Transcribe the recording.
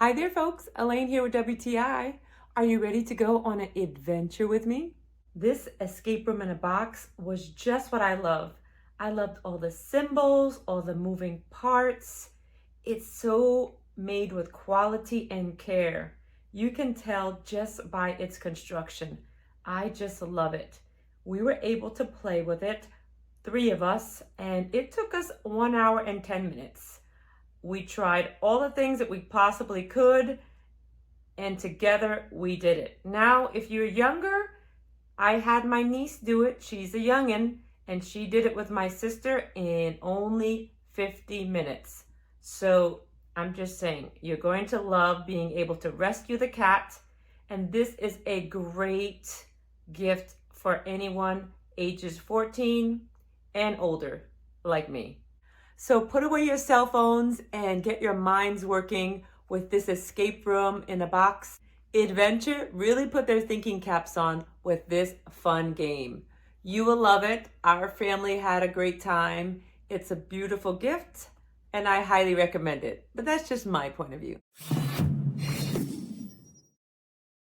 Hi there folks, Elaine here with WTI. Are you ready to go on an adventure with me? This escape room in a box was just what I love. I loved all the symbols, all the moving parts. It's so made with quality and care. You can tell just by its construction. I just love it. We were able to play with it, 3 of us, and it took us 1 hour and 10 minutes. We tried all the things that we possibly could, and together we did it. Now, if you're younger, I had my niece do it. She's a youngin', and she did it with my sister in only 50 minutes. So I'm just saying, you're going to love being able to rescue the cat, and this is a great gift for anyone ages 14 and older, like me. So put away your cell phones and get your minds working with this escape room in a box. iDventure really put their thinking caps on with this fun game. You will love it. Our family had a great time. It's a beautiful gift and I highly recommend it. But that's just my point of view.